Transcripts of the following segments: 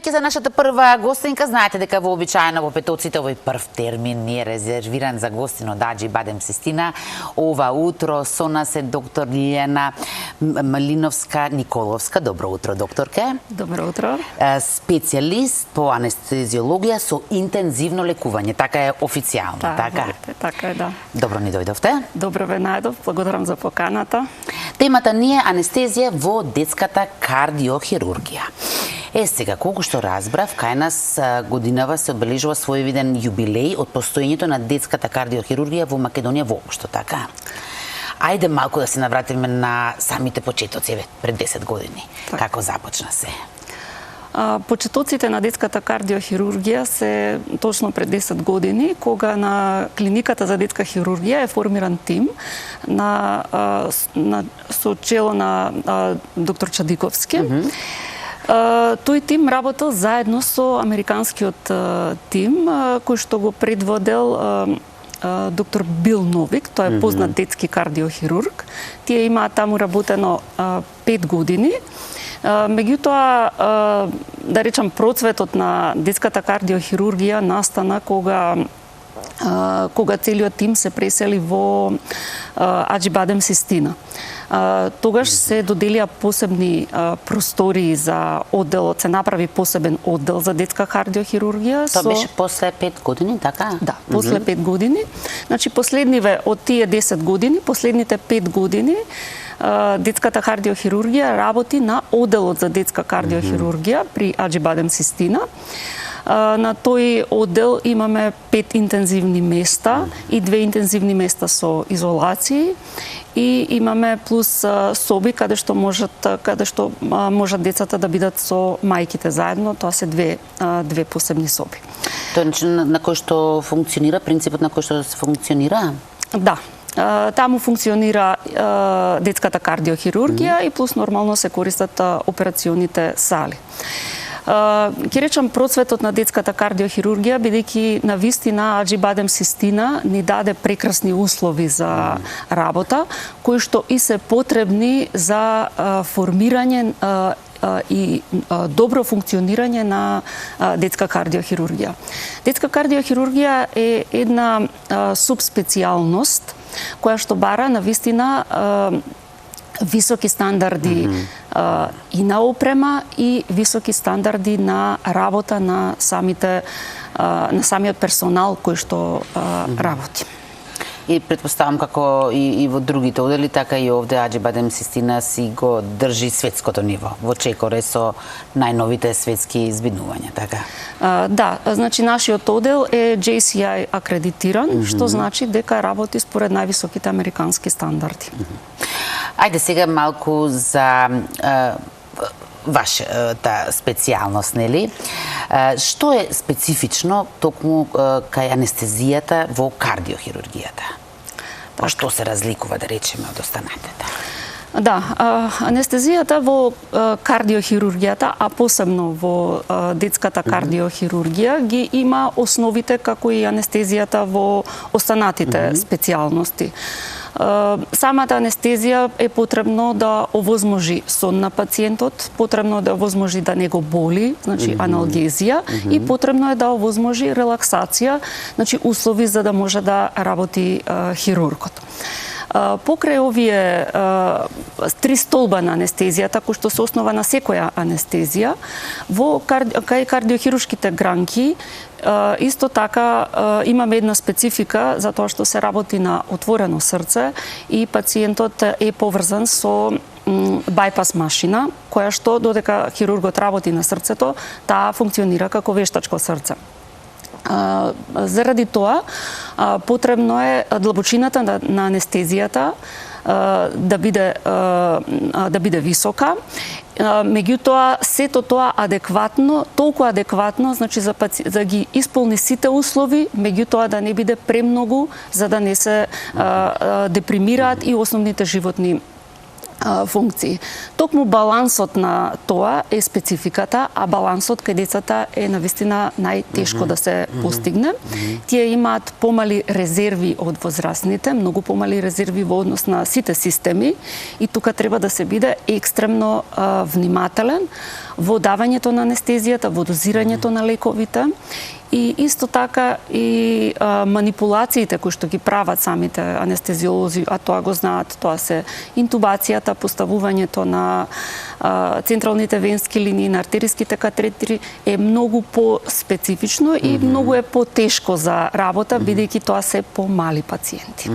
веќе за нашата прва гостинка. Знаете дека вообичаено во петоците овој прв термин е резервиран за гостин од Аџи Бадем Систина. Ова утро со нас е доктор Лиљана Малиновска-Николовска. Добро утро, докторке. Добро утро. Специјалист по анестезиологија со интензивно лекување. Така е официјално, така? Така е, да. Добро ни дојдовте. Добро ве најдов, благодарам за поканата. Темата ни е анестезија во детската кардиохирургија. Сега, колку што разбрав, кај нас годинава се обележува своевиден јубилеј од постоењето на детската кардиохирургија во Македонија воопшто, така? Ајде малку да се навратиме на самите почетоци, пред 10 години. Так. Како започна се? Почетоците на детската кардиохирургија се точно пред 10 години, кога на клиниката за детска хирургија е формиран тим со чело на доктор Чадиковски. Тој тим работел заедно со американскиот тим, кој што го предводел доктор Бил Новик, тој е познат детски кардиохирург. Тие имаат таму работено 5 години. Меѓутоа, да речам, процветот на детската кардиохирургија настана кога целиот тим се пресели во Аџи Бадем Систина. Тогаш се доделија посебни простории за одделот, се направи посебен оддел за детска кардиохирургија. Тоа беше после 5 години, така? Да, после 5 години. Значи, последниве од тие 10 години, последните 5 години, детската кардиохирургија работи на одделот за детска кардиохирургија при Аџи Бадем Систина. На тој оддел имаме 5 интензивни места и 2 интензивни места со изолации и имаме плюс соби каде што можат децата да бидат со мајките заедно. Тоа се две посебни соби. Тоа е на кој што функционира, принципот на кој што се функционира? Да. Таму функционира детската кардиохирургија и плюс нормално се користат операционите сали. Ќе речам, процветот на детската кардиохирургија, бидејќи на вистина Аџи Бадем Систина ни даде прекрасни услови за работа, кои што и се потребни за формирање и добро функционирање на детска кардиохирургија. Детска кардиохирургија е една субспецијалност која што бара на вистина високи стандарди и на опрема и високи стандарди на работа на самиот персонал кој што работи. И претпоставам како и во другите одели, така и овде Аџи Бадем Систина си го држи светското ниво, во чекоре со најновите светски извиднувања, така? Да, значи нашиот одел е JCI акредитиран, што значи дека работи според највисоките американски стандарди. Ајде сега малку за вашата специјалност, нели? Што е специфично токму кај анестезијата во кардиохирургијата? Што се разликува, да речеме, од останатите? Да, анестезијата во кардиохирургијата, а посебно во детската кардиохирургија, ги има основите како и анестезијата во останатите специјалности. Самата анестезија е потребно да овозможи сон на пациентот, потребно да овозможи да не го боли, значи аналгезија, и потребно е да овозможи релаксација, значи услови за да може да работи хирургот. Покрај овие 3 столба на анестезијата, кои што се основа на секоја анестезија, кај кардиохируршките гранки, исто така имаме една специфика за тоа што се работи на отворено срце и пациентот е поврзан со байпас машина, која што додека хирургот работи на срцето, таа функционира како вештачко срце. Заради тоа, потребно е длабочината на анестезијата да биде висока. Меѓутоа, сето тоа адекватно, толку адекватно, значи за ги исполни сите услови, меѓутоа да не биде премногу, за да не се депримираат и основните животни функции. Токму балансот на тоа е спецификата, а балансот кај децата е навистина најтешко да се постигне. Тие имаат помали резерви од возрастните, многу помали резерви во однос на сите системи и тука треба да се биде екстремно внимателен. во давањето на анестезијата, во дозирањето на лековите, и исто така и манипулациите кои што ги прават самите анестезиолози, а тоа го знаат, тоа се интубацијата, поставувањето на централните венски линии, на артериските катетри е многу по-специфично и многу е по-тешко за работа, бидејќи тоа се по-мали пациенти.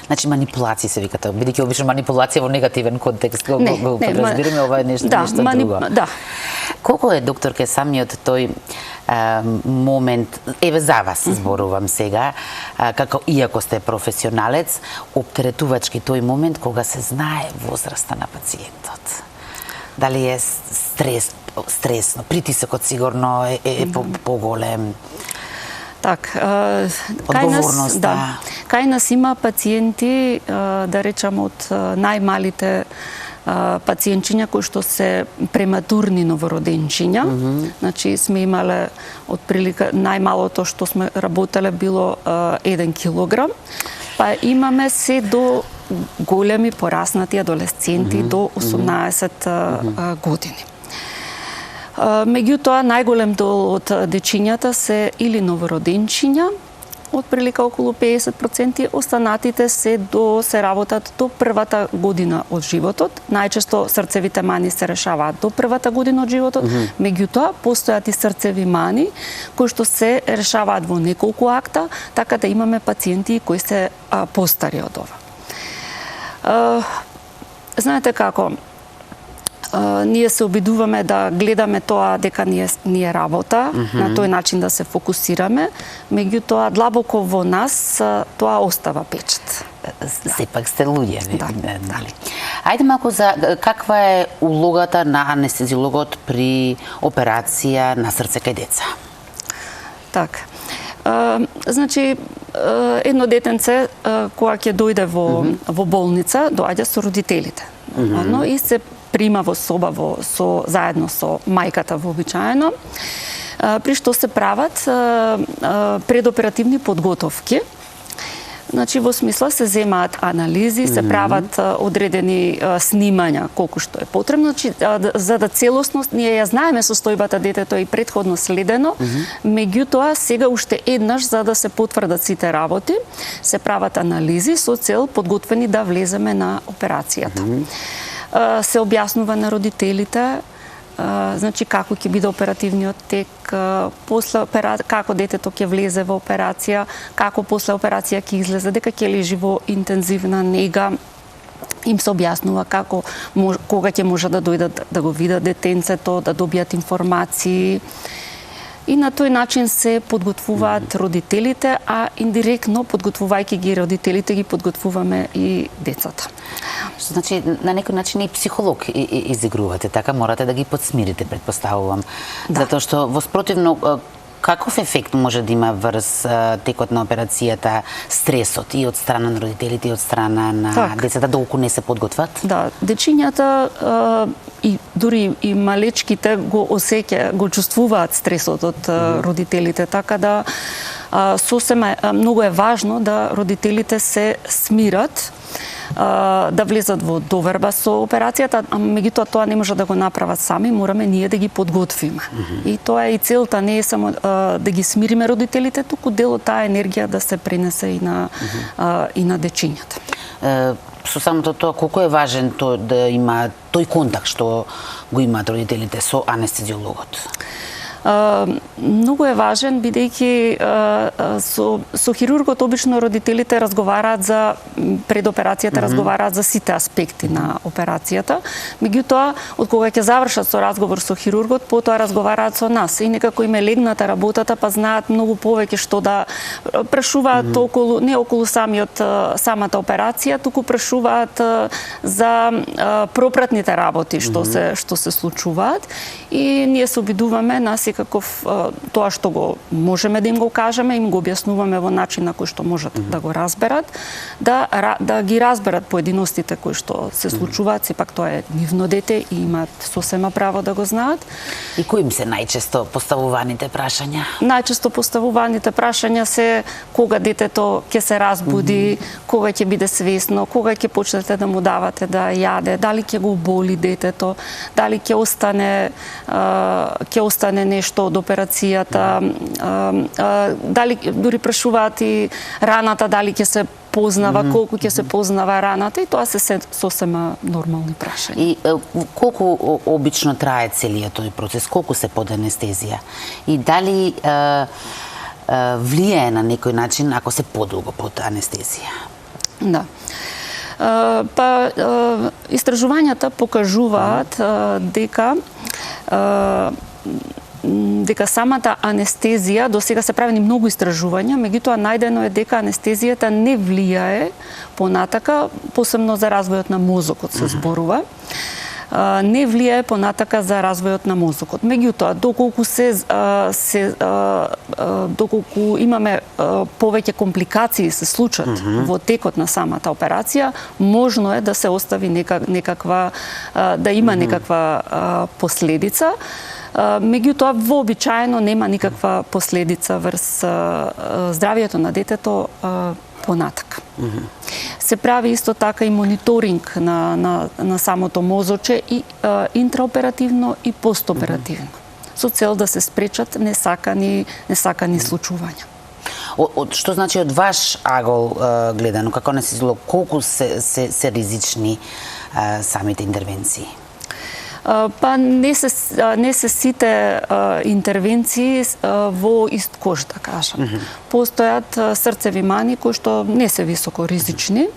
Значи манипулации се викате, бидејќи обично манипулација во негативен контекст го разбираме, ова е нешто друго. Да. Колку е, докторке, самиот тој момент, еве за вас зборувам сега, како иако сте професионалец, оптеретувачки тој момент кога се знае возраста на пациентот? Дали е стресно, притисокот сигурно е поголем? Кај нас има пациенти, да речам, од најмалите пациентчиња кои што се прематурни новороденчиња. Значи сме имале отприлика најмалото што сме работеле било 1 килограм, па имаме се до големи пораснати адолесценти до 18 години. Меѓутоа, најголем дел од дечињата се или новороденчиња, отприлика околу 50%, останатите се работат до првата година од животот. Најчесто срцевите мани се решаваат до првата година од животот, меѓутоа постојат и срцеви мани кои што се решаваат во неколку акта, така да имаме пациенти кои се постари од ова. Знаете како, ние се обидуваме да гледаме тоа дека ни е работа, на тој начин да се фокусираме, меѓутоа длабоко во нас тоа остава печат. Сепак сте луѓе, нели? Ајде малку за каква е улогата на анестезиологот при операција на срце кај деца? Така. Значи, едно детенце кога ќе дојде во болница, доаѓа со родителите. И се прима во соба заедно со мајката вообичаено, при што се прават предоперативни подготовки. Значи, во смисла се земаат анализи, се прават одредени снимања колку што е потребно, за да целосно ние ја знаеме состојбата детето и претходно следено, меѓутоа сега уште еднаш за да се потврдат сите работи, се прават анализи со цел подготвени да влеземе на операцијата. Се објаснува на родителите значи како ќе биде оперативниот тек, како детето ќе влезе во операција, како после операција ќе излезе, дека ќе лежи во интензивна нега. Им се објаснува кога ќе може да дојдат да го видат детенцето, да добијат информации. И на тој начин се подготвуваат родителите, а индиректно подготвувајќи ги родителите, ги подготвуваме и децата. Значи, на некој начин и психолог изигрувате, така морате да ги подсмирите, предпоставувам. Затоа што во спротивно, каков ефект може да има врз текот на операцијата стресот и од страна на родителите и од страна на децата, доколку не се подготват? Да, дечињата и дури и малечките го чувствуваат стресот од родителите, така да сосема многу е важно да родителите се смират, да влезат во доверба со операцијата, а меѓутоа тоа не може да го направат сами, мораме ние да ги подготвиме. И тоа е и целта, не е само да ги смириме родителите, туку дел од таа енергија да се пренесе и на дечињата. Со самото тоа, колку е важен да има тој контакт што го имаат родителите со анестезиологот? Многу е важен, бидејќи со хирургот обично родителите разговараат за предоперацијата, разговараат за сите аспекти на операцијата. Меѓутоа, од кога ќе завршат со разговор со хирургот, потоа разговараат со нас и некако им е легната работата, па знаат многу повеќе што да прашуваат не околу самата операција, туку прашуваат за пропратните работи што се случуваат, и ние се обидуваме на секаков тоа што го можеме да им го кажеме, им го објаснуваме во начин на кој што можат да го разберат, да ги разберат поединостите кои што се случуваат, сепак тоа е нивно дете и имаат сосема право да го знаат. И кои им се најчесто поставуваните прашања? Најчесто поставуваните прашања се кога детето ќе се разбуди, кога ќе биде свесно, кога ќе почнете да му давате да јаде, дали ќе го боли детето, дали ќе остане нешто од операцијата, дали дури прашуваат и раната дали ќе се познава, колку ќе се познава раната, и тоа се сосема нормални прашања. И колку обично трае целиот тој процес, колку се под анестезија? И дали влијае на некој начин ако се подолго под анестезија? Да. Истражувањата покажуваат дека самата анестезија, до сега се правени многу истражувања, меѓутоа најдено е дека анестезијата не влијае понатака, посебно за развојот на мозокот се зборува. Не влијае понатака за развојот на мозокот. Меѓутоа, доколку имаме повеќе компликации се случат во текот на самата операција, можно е да се остави некаква да има некаква последица. Меѓутоа, вообичаено нема никаква последица врз здравието на детето понатак. Се прави исто така и мониторинг на самото мозоче и интраоперативно и постоперативно, со цел да се спречат несакани случувања. Што значи од ваш агол гледано, како анестезиолог, колку се ризични самите интервенции? Не се сите интервенции во ист кош, да кажам. Постојат срцеви мани кои што не се високо ризични.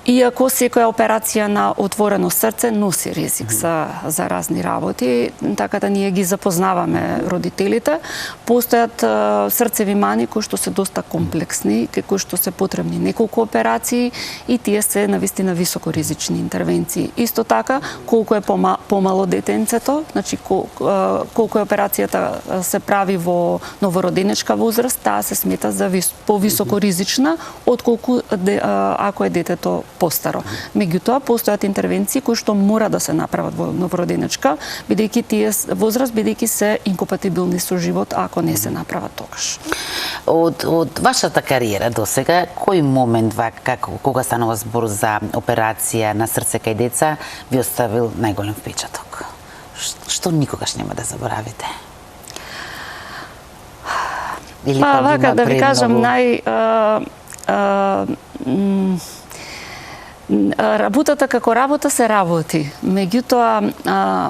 Иако секоја операција на отворено срце носи ризик за разни работи, така да ние ги запознаваме родителите. Постојат срцеви мани кои што се доста комплексни, кои што се потребни неколку операции, и тие се навистина високо ризични интервенции. Исто така, колку е помало детенцето, значи колку операцијата се прави во новороденечка возраст, таа се смета за повисоко ризична отколку ако е детето постаро. Меѓутоа, постојат интервенции кои што мора да се направат во новороденечка, бидејќи тие возраст, бидејќи се инкомпатибилни со живот ако не се направат тогаш. Од вашата кариера до сега, кој момент кога станува збор за операција на срце кај деца ви оставил најголем впечаток? Што никогаш нема да заборавите? Или вака да ви кажам, работата како работа се работи. Меѓутоа,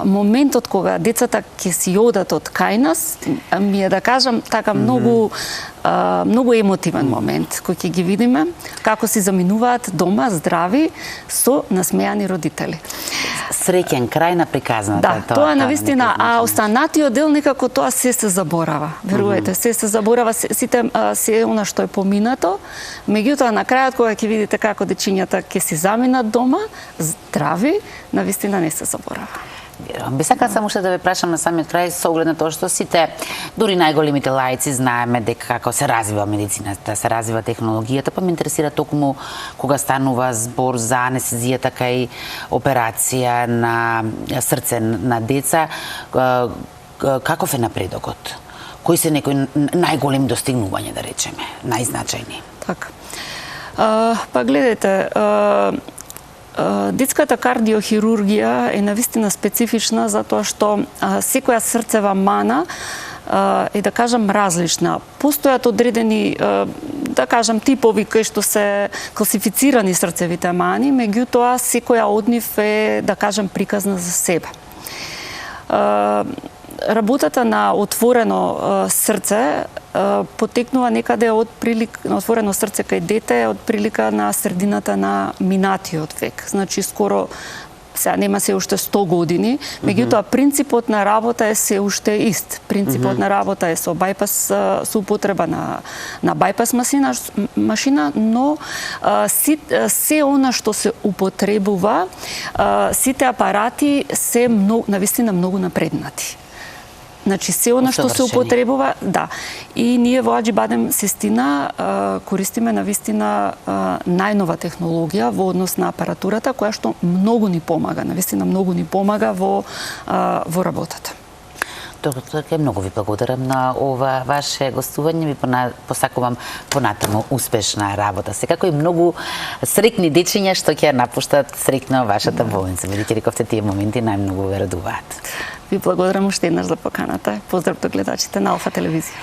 моментот кога децата ќе си одат од кај нас, ми е, да кажам, така многу емотивен момент кој ќе ги видиме како си заминуваат дома здрави со насмејани родители. Среќен крај на приказната. Да, тоа навистина, а останатиот дел некако тоа се заборава. Верувајте, се заборава, сите се она што е поминато. Меѓутоа, на крајот кога ќе видите како дечињата ќе си заминат дома здрави, навистина не се заборава. Би сакала само уште да ве прашам на самиот крај, со оглед на тоа што сите, дури најголемите лаици, знаеме дека како се развива медицината, се развива технологијата, па ме интересира токму кога станува збор за анестезијата кај операција на срце на деца, каков е напредокот? Кои се некои најголеми достигнувања, да речеме, најзначајни? Така. Па гледайте, детската кардиохирургија е навистина специфична затоа што секоја срцева мана е, да кажам, различна. Постојат одредени, да кажам, типови кои што се класифицирани срцевите мани, меѓутоа секоја од нив е, да кажам, приказна за себе. Работата на отворено срце потекнува некаде од на отворено срце кај дете од прилика на средината на минатиот век. Значи скоро, сега нема се уште 100 години, меѓутоа принципот на работа е се уште ист. Принципот на работа е со бајпас, со употреба на бајпас машина, но се она што се употребува, сите апарати се навистина многу напреднати. Значи се она што се употребува, да. И ние во Аџибадем Систина користиме навистина најнова технологија во однос на апаратурата која што многу ни помага, навистина многу ни помага во работата. Доктор, многу ви благодарам на ова ваше гостување. Ви посакувам понатаму успешна работа. Секако и многу среќни дечиња што ќе напуштат среќно вашата болница. Бидејќи рековте тие моменти најмногу ве радуваат. Ви благодарам уште еднаш за поканата. Поздрав до гледачите на Алфа телевизија.